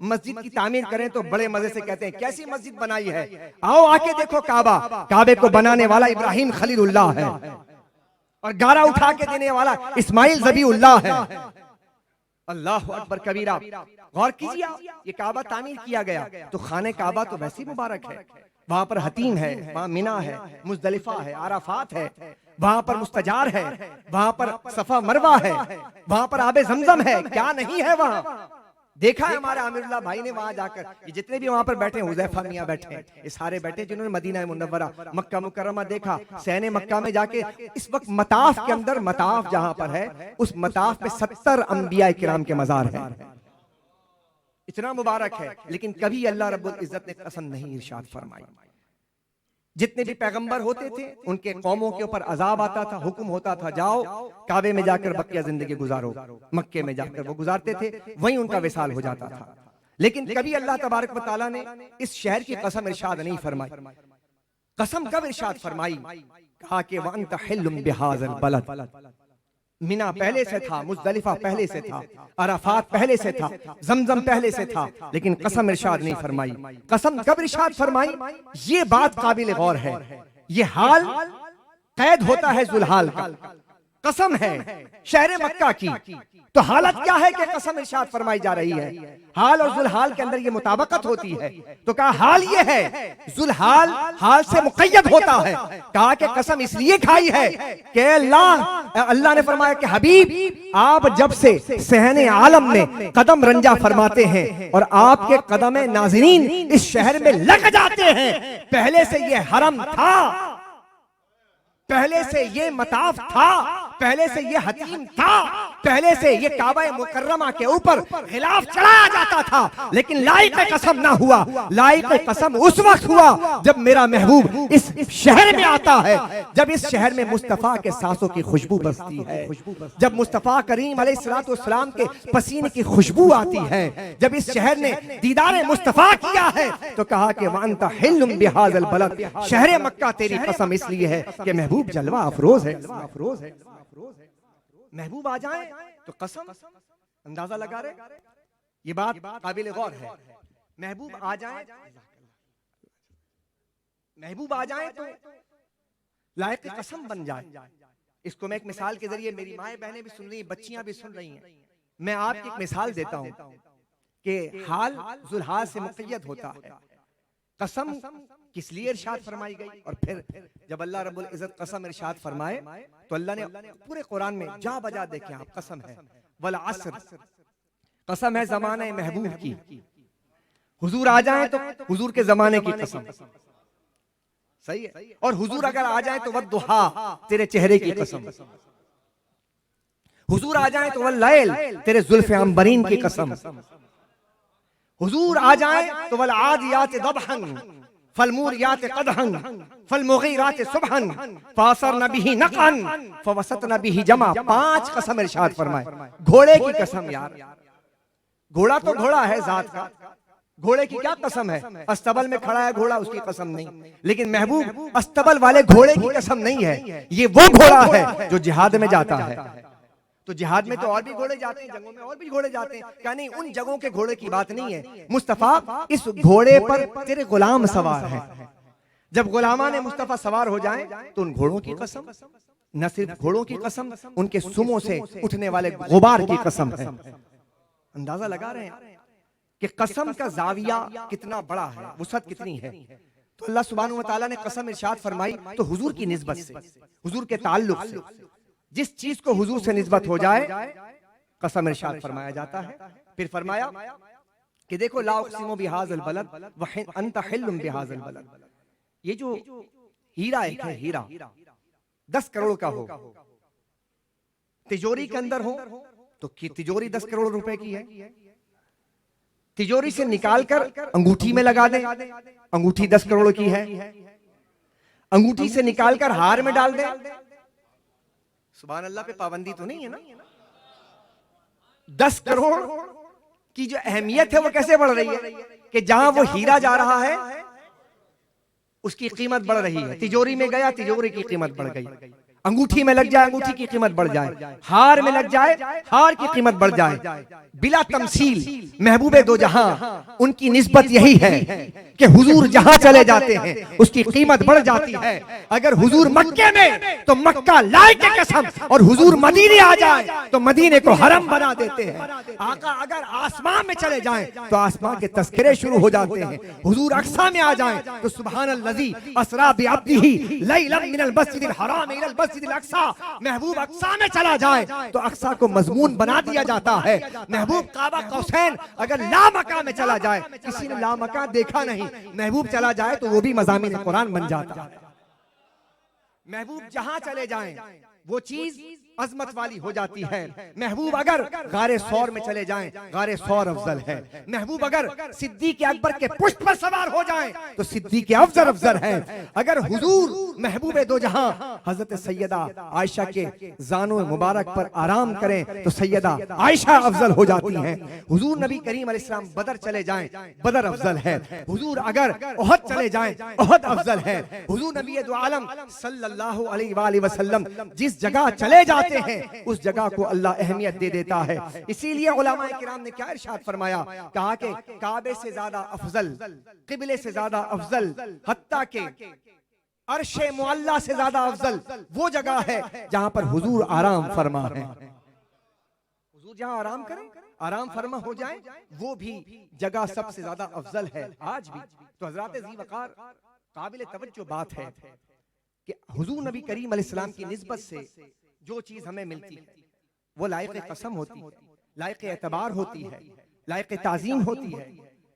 मस्जिद की तामीर करें तो बड़े मजे से कहते हैं कैसी मस्जिद बनाई है, आओ आके देखो काबा, काबे को बनाने वाला इब्राहिम खलीलुल्लाह है और गारा उठा के देने वाला इस्माइल ज़बीउल्लाह है। अल्लाह अकबर कबीरा। गौर कीजिए, ये काबा तामीर किया गया तो खाने काबा तो वैसे ही मुबारक है, वहां पर हतीम है, वहां मिना है, मुज़दलिफा है, आराफात है, वहां पर मुस्तजार है, वहां पर सफा मरवा है, वहां पर आबे जमजम है, क्या नहीं है वहां। देखा है हमारे आमिरुल्लाह भाई ने वहां जाकर, ये जितने भी वहां पर बैठे, हुज़ैफा मियां बैठे, ये सारे बैठे जिन्होंने मदीना मुनव्वरा मक्का मुकर्रमा देखा, सहने मक्का में जाके इस वक्त मताफ के अंदर, मताफ जहां पर है उस मताफ में 70 अंबिया किराम के मजार हैं, इतना मुबारक है। लेकिन कभी अल्लाह रब्बुल इज्जत ने कसम नहीं इरशाद फरमाई। जितने भी पैगंबर होते थे उनके कौमों के ऊपर अजाब आता था, हुक्म होता था जाओ काबे में जाकर बकिया जिंदगी गुजारो, मक्के में जाकर वो गुजारते थे, वहीं उनका विसाल हो जाता था। लेकिन कभी अल्लाह तबारक व तआला ने इस शहर की कसम इरशाद नहीं फरमाई। कसम कब इरशाद फरमाई, कहा कि व अंत हिल्लुम बिहाज़ल बलद, मिना पहले से था, मुज़दलिफा पहले से था, अराफात पहले से था, जमजम पहले से था, लेकिन कसम इरशाद नहीं फरमाई। कसम कब इरशाद फरमाई, ये बात काबिल गौर है। ये हाल कैद होता है जुल्हाल का, कसम है शहर मक्का की, तो हालत क्या है कि कसम इरशाद फरमाई जा रही है। हाल और जुल्हाल के अंदर ये मुताबकत होती है, तो कहा हाल ये है, जुल्हाल हाल से मुक़य्यद होता है। कहा कि कसम इसलिए खाई है कि अल्लाह ने फरमाया कि हबीब आप जब से सहने आलम में कदम रंजा फरमाते हैं और आपके कदम नाज़रीन इस शहर में लग जाते हैं, पहले से ये हरम था, पहले से ये मताफ था, पहले से ये हतीम था, पहले से ये काबा मुकर्रमा के ऊपर खिलाफ चढ़ाया जाता था, लेकिन लाइक कसम ना हुआ। लाइक कसम उस वक्त हुआ जब मेरा महबूब इस शहर में आता है, जब इस शहर में मुस्तफा के सांसों की खुशबू बसती है, जब मुस्तफा करीम अलैहिस्सलातु वस्सलाम के पसीने की खुशबू आती है, जब इस शहर ने दीदार मुस्तफा किया है, तो कहा कि वअंत हिल्लुम बिहाज़ल बलद, शहर मक्का तेरी कसम इसलिए है कि महबूब जलवा अफरोज है, अफरोज है। महबूब आ जाए तो कसम, अंदाजा लगा रहे, ये बात काबिल गौर है। महबूब आ जाए, महबूब आ जाए तो लायक कसम बन जाए। इसको मैं एक मिसाल के जरिए, मेरी माएँ बहनें भी सुन रही हैं, बच्चियां भी सुन रही हैं, मैं आपकी एक मिसाल देता हूं कि हाल जुल्हाज से मुक़य्यद होता है। कसम किस लिए इरशाद फरमाई गई, और फिर जब अल्लाह रब्बुल इज्जत कसम इरशाद फरमाए तो अल्लाह ने पूरे कुरान में जा बजा देखे आप कसम है, वल अस्र, कसम है जमाने महबूब की। हुजूर आ जाए तो हुजूर के जमाने की कसम, सही है, और हुजूर अगर आ जाए तो वद्दुहा, तेरे चेहरे की कसम। हुजूर आ जाए तो वल्लैल, तेरे जुल्फ़े अंबरीन की कसम। हुजूर आ जाए तो वल आदियात दबहन, फलमूरियात कदहन, फलमुगीरात सुबहन, फासरन बिही नक़अन, फवसतन बिही जमा। 5 कसम इरशाद फरमाए। घोड़े की कसम यार, घोड़ा तो घोड़ा है जात का, घोड़े की क्या कसम है? अस्तबल में खड़ा है घोड़ा, उसकी कसम नहीं। लेकिन महबूब अस्तबल वाले घोड़े की कसम नहीं है, ये वो घोड़ा है जो जिहाद में जाता है। तो जिहाद में तो और भी घोड़े जाते हैं, जंगों में और भी घोड़े जाते हैं, क्या नहीं? उन जगहों के घोड़े की बात नहीं है। मुस्तफा इस घोड़े पर तेरे गुलाम सवार है। जब गुलामा ने मुस्तफा सवार हो जाए तो उन घोड़ों की कसम, न सिर्फ घोड़ों की कसम, उनके सुमों से उठने वाले गुबार की कसम है। अंदाजा लगा रहे हैं कि कसम का जाविया कितना बड़ा है, वुसअत कितनी है। तो अल्लाह सुब्हानहू व तआला ने कसम इरशाद फरमाई तो हुजूर की निस्बत से, हुजूर के ताल्लुक से, जिस चीज को हुजूर से निस्बत हो जाए कसम इरशाद फरमाया जाता है। फिर फरमाया कि देखो ला उक़सिमु बिहाज़िल बलद व अंत हिल्लुम बिहाज़िल बलद, ये जो हीरा एक है, हीरा 10 करोड़ का हो, तिजोरी के अंदर हो तो तिजोरी 10 करोड़ रुपए की है। तिजोरी से निकालकर अंगूठी में लगा दे, अंगूठी 10 करोड़ की है। अंगूठी से निकालकर हार में डाल दे, सुभान अल्लाह पे पाबंदी तो नहीं है ना। 10 करोड़ की जो अहमियत है वो कैसे बढ़ रही है कि जहां वो हीरा जा रहा है उसकी कीमत बढ़ रही है। तिजोरी में गया, तिजोरी की कीमत बढ़ गई। अंगूठी में लग जाए, अंगूठी की कीमत बढ़ जाए। हार में लग जाए, हार की कीमत बढ़ जाए। बिला तमसील महबूबे दो जहां, उनकी निस्बत यही है कि हुजूर जहां चले जाते हैं उसकी कीमत बढ़ जाती है। अगर हुजूर मक्के में तो मक्का लाए के कसम, और हुजूर मदीने आ जाए तो मदीने को हरम बना देते हैं। आका अगर आसमान में चले जाएं तो आसमान के तस्करे शुरू हो जाते हैं। हुजूर अक्सा में आ जाएं तो सुब्हानल्लज़ी अस्रा बिअब्दिही लैलन मिनल मस्जिदिल हराम इलल मस्जिदिल अक्सा, महबूब अक्सा में चला जाए तो अक्सा को मजमून बना दिया जाता है। महबूब काबा कौसैन अगर लामका में चला जाए, किसी ने लामका देखा नहीं, महबूब चला जाए तो वो भी मज़ामीन कुरान बन जाता है। महबूब जहां चले जाएं वो चीज अजमत वाली हो जाती है। महबूब अगर गारे सौर में चले जाएं, गारे सौर अफजल है। महबूब अगर सिद्दीक़ अकबर के पुष्प पर सवार हो जाएं तो सिद्दीक़ अफजल अफजल है। अगर हुजूर महबूबे दो जहां हजरत सैयदा आयशा के जानो मुबारक पर आराम करें तो सैयदा आयशा अफजल हो जाती हैं। हुजूर नबी करीम अलैहिस्सलाम बदर चले जाएं, बदर अफजल है। हुजूर अगर ओहद चले जाएं, ओहद अफजल है। हुजूर नबी दो आलम सल्लल्लाहु अलैहि वसल्लम जिस जगह चले जाते हैं उस जगह को अल्लाह अहमियत दे देता है। इसीलिए उलमाए किराम ने क्या इरशाद फरमाया, कहा कि काबे से ज्यादा अफजल, किबले से ज्यादा अफजल, हत्ता के अर्शे मुअल्ला से ज्यादा अफजल वो जगह है जहां पर हुजूर आराम फरमा है। हुजूर जहां आराम करें, आराम फरमा हो जाए, वो भी जगह सबसे ज्यादा अफजल है आज भी। तो हजरात ज़ी वक़ार काबिल तवज्जो बात है कि हुजूर नबी करीम अलैहिस्सलाम की निस्बत से जो चीज हमें मिलती है वो लायक कसम होती है, लायक एतबार होती है, लायक ताज़ीम होती है,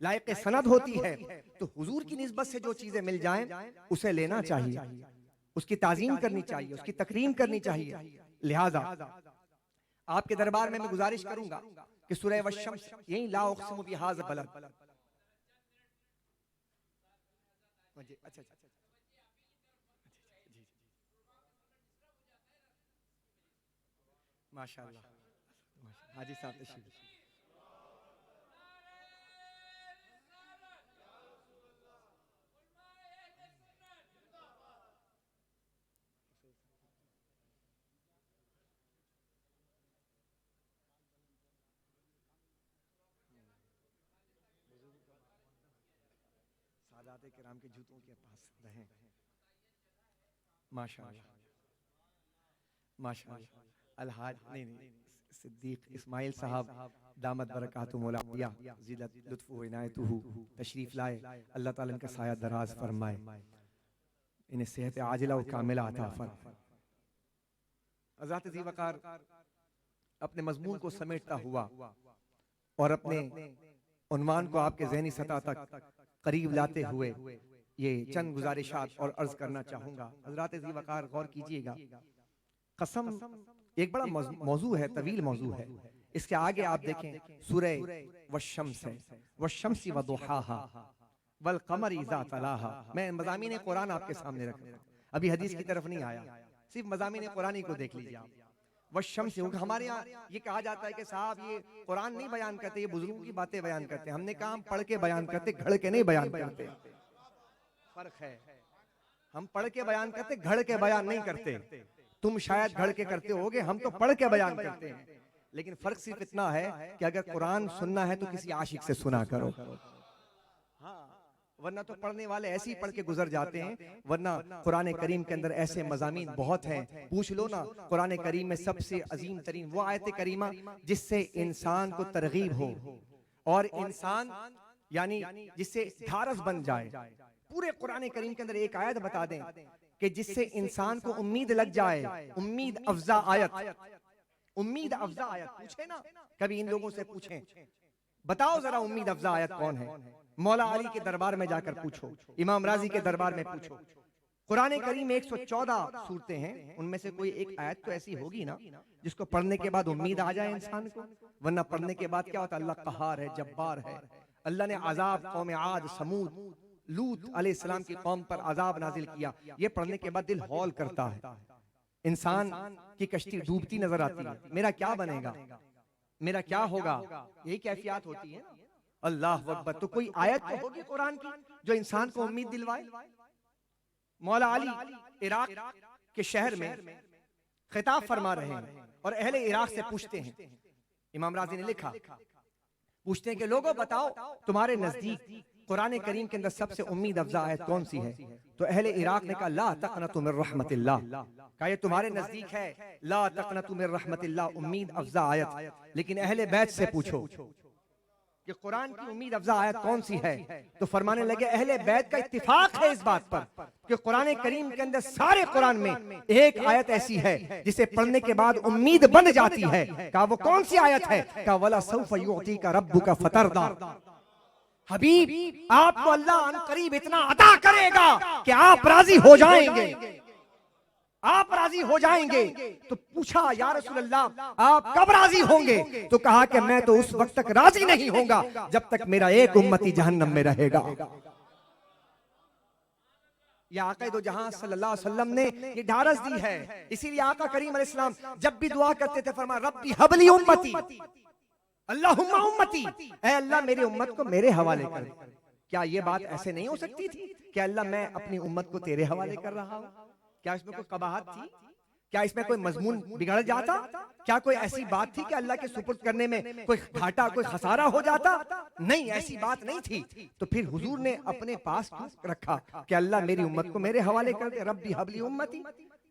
लायक सनद होती है। तो हुजूर की निस्बत से जो चीजें मिल जाएं उसे लेना चाहिए, उसकी ताज़ीम करनी चाहिए, उसकी तकरीम करनी चाहिए। लिहाजा आपके दरबार में मैं गुजारिश करूंगा कि सूरह वश्शम्स, यही ला उक़सिमु बिहाज़िल बलद, अच्छा माशाअल्लाह, हाजी साहब तशरीफ। सादात किराम के जूतों के पास रहें। माशाअल्लाह माशाअल्लाह अलहाज नहीं सिद्दीक इस्माइल साहब दामत बरकातुहु मौला ज़िदत लुत्फ़ु व इनायतुहु तशरीफ लाए, अल्लाह ताला इनका साया दराज फरमाए, इन्हें सेहत आजिला व कामिला अता फरमाए। हज़रत ज़ी वक़ार अपने मज़मून को समेटता हुआ और अपने उन्वान को आपके ज़हनी सतह तक करीब लाते हुए ये चंद गुजारिशात और अर्ज करना चाहूंगा। हज़रत ज़ी वक़ार गौर कीजिएगा, कसम एक बड़ा मौजू है, तवील मौजू है। इसके आगे आप देखें सूरह वश्शम्स है, वश्शम्सी वदुहाहा वल क़मरी इज़ा तलाहा। मैं मज़ामीन कुरान आपके सामने रख रहा हूं, अभी हदीस की तरफ नहीं आया, सिर्फ मज़ामीन कुरान ही को देख लीजिए आप। वश्शम्स, हमारे यहाँ ये कहा जाता है कि साहब ये कुरान नहीं बयान करते, ये बुजुर्गों की बातें बयान करते हैं। हमने कहा हम पढ़ के बयान करते, घड़ के नहीं बयान करते। फर्क है, हम पढ़ के बयान करते, घड़ के बयान नहीं करते। तुम शायद घड़ के करते होगे, हम तो पढ़ के बयान करते हैं। लेकिन फर्क सिर्फ इतना है कि अगर कुरान सुनना है तो किसी आशिक से सुना करो, हाँ, वरना तो पढ़ने वाले ऐसे ही पढ़ के गुजर जाते हैं। वरना कुरान करीम के अंदर ऐसे मज़ामीन बहुत हैं, पूछ लो ना। कुरान करीम में सबसे अजीम तरीन वो आयत करीमा जिससे इंसान को तरगीब हो और इंसान यानी जिससे ढारस बन जाए। पूरे कुरान करीम के अंदर एक आयत बता दें कि जिससे इंसान को उम्मीद लग जाए, उम्मीद अफजा आयत, उम्मीद अफजा आयत। पूछे ना कभी इन लोगों से, पूछें बताओ जरा उम्मीद अफजा आयत कौन है। मौला अली के दरबार में जाकर पूछो, इमाम राजी के दरबार में पूछो। कुरान करीम में 114 सूरतें हैं, उनमें से कोई एक आयत तो ऐसी होगी ना जिसको पढ़ने के बाद उम्मीद आ जाए इंसान को। वरना पढ़ने के बाद क्या होता है, अल्लाह कहार है, जब्बार है। अल्लाह ने अजाब कौम आद, समूद, लूत अलैहिस्सलाम की कौम पर अजाब नाजिल किया। ये पढ़ने के बाद दिल हौल करता है, इंसान की कश्ती डूबती नजर आती है। मेरा क्या बनेगा, मेरा क्या होगा, यही कैफियत होती है। अल्लाह अकबर। तो कोई आयत तो होगी कुरान की जो इंसान को उम्मीद दिलवाए। मौला अली इराक के शहर में खिताब फरमा रहे हैं और अहले इराक से पूछते हैं, इमाम राजी ने लिखा, पूछते हैं कि लोगों बताओ तुम्हारे नजदीक कुरान करीम के अंदर सबसे उम्मीद अफजा आयत कौन सी है। तो अहले इराक ने कहा ला तक़नतु मिर रहमतिल्लाह, कहा ये तुम्हारे नजदीक है, ला तक़नतु मिर रहमतिल्लाह, उम्मीद अफजा आयत। लेकिन अहले बैत से पूछो कि कुरान की उम्मीद अफजा आयत कौन सी है, तो फरमाने लगे अहले बैत का इत्तिफाक है इस बात पर कि कुरान करीम के अंदर सारे कुरान में एक आयत ऐसी है जिसे पढ़ने के बाद उम्मीद बन जाती है। कहा वो कौन सी आयत है, कहा वला सौफ युअतीका रब्बुका फतरदा, हबीब आपको अल्लाह अनकरीब इतना अता करेगा कि आप राजी हो जाएंगे, आप राजी हो जाएंगे। तो पूछा या रसूल अल्लाह आप कब राजी होंगे, तो कहा कि मैं तो उस वक्त तक राजी नहीं होऊंगा जब तक मेरा एक उम्मती जहन्नम में रहेगा। या आका दो जहां सल्लल्लाहु अलैहि वसल्लम ने ये ढारस दी है। इसीलिए आका करीम अलैहिस्सलाम जब भी दुआ करते थे फरमाया रब्बी हबली उम्मती, अल्लाहुम्मा उम्मती, ऐ अल्लाह मेरी उम्मत को मेरे हवाले कर। क्या ये बात ऐसे नहीं हो सकती थी कि अल्लाह मैं अपनी उम्मत को तेरे हवाले कर रहा हूं? क्या इसमें कोई कबाहत थी? क्या इसमें कोई मजमून बिगड़ जाता? क्या कोई ऐसी बात थी कि अल्लाह के सुपुर्द करने में कोई घाटा, कोई खसारा हो जाता? नहीं, ऐसी बात नहीं थी। तो फिर हुजूर ने अपने पास क्यों रखा कि अल्लाह मेरी उम्मत को मेरे हवाले कर दे, रब्बी हबली उम्मती।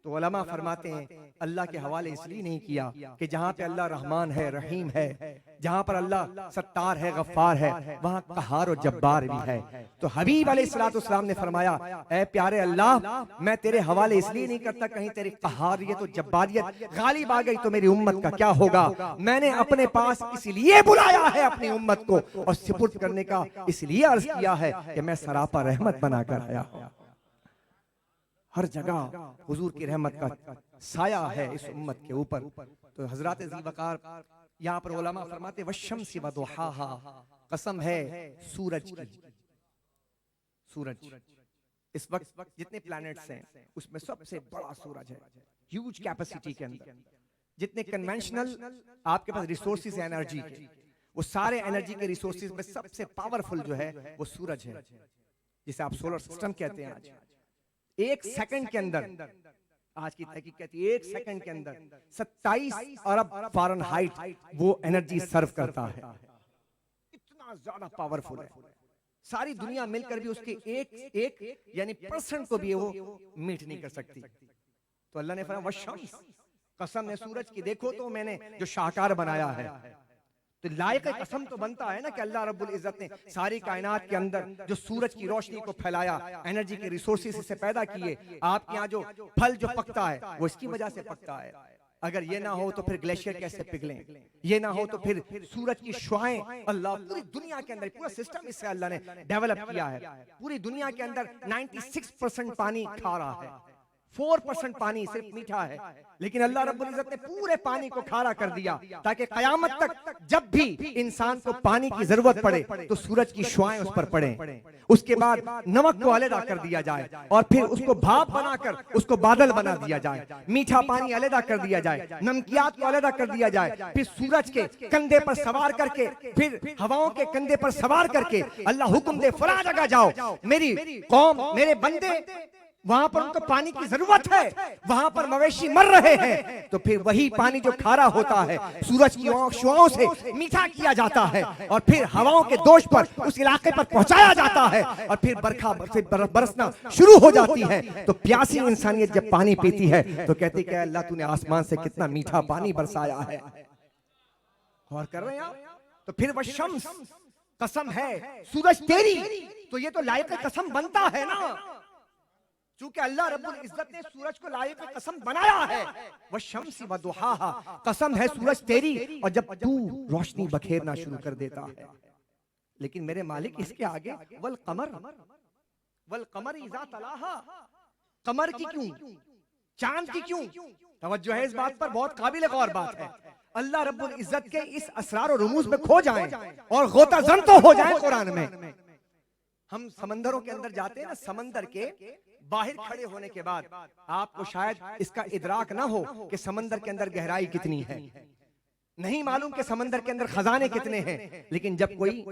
तो उलमा फरमाते हैं अल्लाह के हवाले इसलिए नहीं किया कि जहां पे अल्लाह रहमान है, रहीम है, जहां पर अल्लाह सत्तार है, गफ्फार है, वहां कहार और जब्बार भी है। तो हबीब अलैहिस्सलाम ने फरमाया ऐ प्यारे अल्लाह मैं तेरे हवाले इसलिए नहीं करता कहीं तेरी कहारियत और जब्बारियत गालिब आ गई तो मेरी उम्मत का क्या होगा। मैंने अपने पास इसलिए बुलाया है अपनी उम्मत को और सुपुर्द करने का इसलिए अर्ज किया है कि मैं सरापा रहमत बनाकर आया हूं। हर जगह हुजूर की रहमत का साया है इस उम्मत के ऊपर। तो हजरत ज़ी वक़ार यहाँ पर उलमा फरमाते वश्शम्सी वदुहाहा, कसम है सूरज की। सूरज इस वक्त जितने प्लैनेट्स हैं उसमें सबसे बड़ा सूरज है, ह्यूज कैपेसिटी के अंदर। जितने कन्वेंशनल आपके पास रिसोर्सेज एनर्जी के, वो सारे एनर्जी के रिसोर्सेज में सबसे पावरफुल जो है वो सूरज है, जिसे आप सोलर सिस्टम कहते हैं। आज एक सेकंड के अंदर, आज की तहकीक कहती है एक सेकंड के अंदर 27 अरब फ़ारेनहाइट वो एनर्जी सर्व करता है। इतना ज्यादा पावरफुल है, सारी दुनिया मिलकर भी उसके एक यानी परसेंट को भी वो मीट नहीं कर सकती। तो अल्लाह ने फरमाया वश्शम्स, कसम है सूरज की, देखो तो मैंने जो शाहकार बनाया है। तो लायक कसम तो बनता है ना कि अल्लाह रब्बुल इज्जत ने सारी कायनात के अंदर जो सूरज की रोशनी को फैलाया, एनर्जी के रिसोर्सेज से पैदा किए। आपके यहाँ जो फल जो पकता है वो इसकी वजह से पकता है। अगर ये ना हो तो फिर ग्लेशियर कैसे पिघलें, ये ना हो तो फिर सूरज की शुआएं, अल्लाह पूरी दुनिया के अंदर पूरा सिस्टम इससे अल्लाह ने डेवलप किया है। पूरी दुनिया के अंदर 96% पानी खारा है, 4% पानी सिर्फ मीठा है, लेकिन अल्लाह रब्बुल इज्जत ने पूरे पानी को खारा कर दिया ताकि कयामत तक जब भी इंसान को पानी की जरूरत पड़े तो सूरज की शुआएं उस पर पड़े। उसके बाद नमक को अलग कर दिया जाए और फिर उसको भाप बनाकर उसको बादल बना दिया जाए, मीठा पानी अलग कर दिया जाए, नमकियात को अलग कर दिया जाए, फिर सूरज के कंधे पर सवार करके, फिर हवाओं के कंधे पर सवार करके अल्लाह हुक्म दे फला जगह जाओ, मेरी कौम मेरे बंदे वहां पर उनको पानी की जरूरत है, वहां पर मवेशी मर रहे हैं, तो फिर वही पानी जो खारा होता है सूरज की शुआओं से मीठा किया जाता है और फिर हवाओं के दोष पर उस इलाके पर पहुंचाया जाता है और फिर बरखा से बरसना शुरू हो जाती है। तो प्यासी इंसानियत जब पानी पीती है तो कहती है अल्लाह तूने आसमान से कितना मीठा पानी बरसाया है। गौर कर रहे हैं आप? तो फिर वह शम्स, कसम है सूरज तेरी, तो ये तो लायक कसम बनता है ना, क्योंकि अल्लाह रब्बुल इज्जत ने सूरज को लायक कसम बनाया है। वह शम्स व दुहाहा, कसम है सूरज तेरी, और जब तू रोशनी बखेरना शुरू कर देता है। लेकिन मेरे मालिक इसके आगे वल कमर इज़ा तलाहा, कमर की क्यों, चांद की क्यों? तवज्जो है इस बात पर, बहुत काबिल गौर बात है। अल्लाह रब्बुल इज्जत के इस असरार और रुमूज में खो जाएं और गोताजन तो हो जाएं कुरान में। हम समंदरों के अंदर जाते हैं ना, समंदर के बाहर खड़े होने के बाद आपको शायद इसका इदराक ना हो कि समंदर के अंदर गहराई कितनी है, नहीं मालूम कि समंदर के अंदर खजाने कितने हैं। लेकिन जब कोई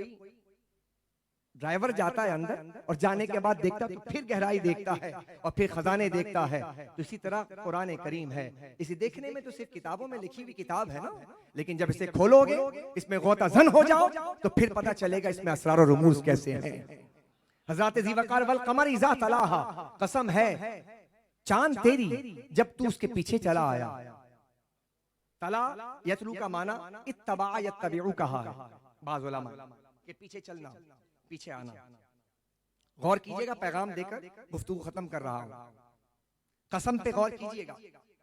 ड्राइवर जाता है अंदर और जाने के बाद देखता तो फिर गहराई देखता है और फिर खजाने देखता है। तो इसी तरह कुरान करीम है, इसे देखने में तो सिर्फ किताबों में लिखी हुई किताब है ना, लेकिन जब इसे खोलोगे, इसमें गोताजन हो जाओ, तो फिर पता चलेगा इसमें असरार और रुमूज कैसे हैं। हज़रत ज़ीवकार वल कमर इज़ा तलाहा, कसम है चांद तेरी जब तू उसके पीछे चला आया। तला यतलू का माना इत्तबा यत्तबिउ कहा है बाज़ उलमा के पीछे चलना, पीछे आना। गौर कीजिएगा, पैगाम देकर गुफ्तगू खत्म कर रहा हूं। कसम पे गौर कीजिएगा।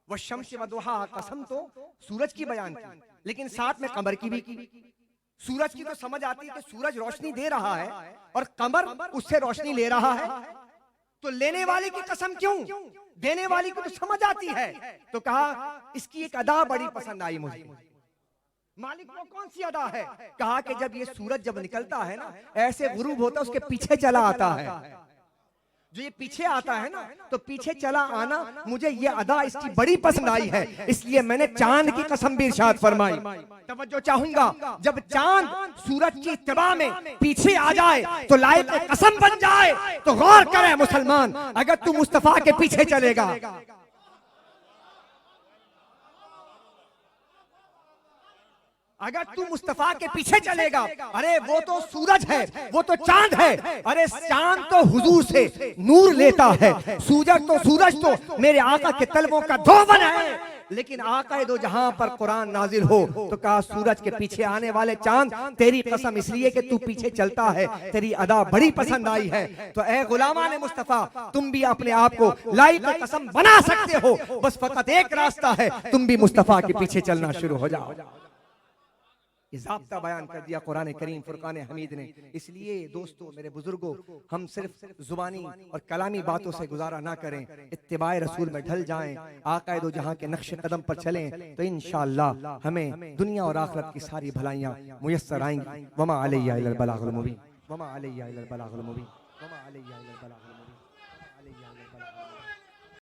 वह शम्स व दुहा, कसम तो सूरज की बयान की, लेकिन साथ में कमर की भी की। सूरज की तो समझ आती है कि सूरज रोशनी दे रहा है और कमर उससे रोशनी ले रहा है, तो लेने वाले की कसम क्यों, देने वाली को तो समझ आती है। तो कहा इसकी एक अदा बड़ी पसंद आई मुझे। मालिक वो कौन सी अदा है? कहा कि जब ये सूरज जब निकलता है ना, ऐसे गुरूब होता है, उसके पीछे चला आता है। जो ये पीछे आता है ना, तो पीछे चला आना मुझे ये अदा इसकी बड़ी पसंद आई है, इसलिए मैंने चांद की कसम भी इरशाद फरमाई। तवज्जो चाहूंगा, जब चांद सूरज की इत्तिबा में पीछे आ जाए तो लायक कसम बन जाए। तो गौर करे मुसलमान, अगर तू मुस्तफा के पीछे चलेगा, अगर तू मुस्तफा के पीछे चलेगा, अरे वो तो सूरज है, वो तो चांद है, अरे चांद तो हुजूर से नूर लेता है, सूरज तो मेरे आका के तलवों का धोवन है। लेकिन आका दो जहां पर कुरान नाजिल हो तो कहा सूरज के पीछे आने वाले चांद तेरी कसम इसलिए कि तू पीछे चलता है, तेरी अदा बड़ी पसंद आई है। तो ए गुलामान मुस्तफा, तुम भी अपने आप को लायक कसम बना सकते हो, बस फकत एक रास्ता है, तुम भी मुस्तफा के पीछे चलना शुरू हो जाओ। ज़ाब्ता बयान कर दिया कुरान करीम फुरकान हमीद ने। इसलिए दोस्तों, मेरे बुजुर्गों, हम सिर्फ जुबानी और कलामी बातों से गुजारा ना करें, इत्तिबाए रसूल में ढल जाएं, आक़ाए दो जहां के नक्श कदम पर चलें, तो इंशाअल्लाह हमें दुनिया और आखिरत की सारी भलाइयाँ मुयस्सर आएंगी। वमा अलैया इल्लल बलागुल मुबीन, वमा अलैया इल्लल बलागुल मुबीन, वमा अलैया इल्लल बलागुल मुबीन।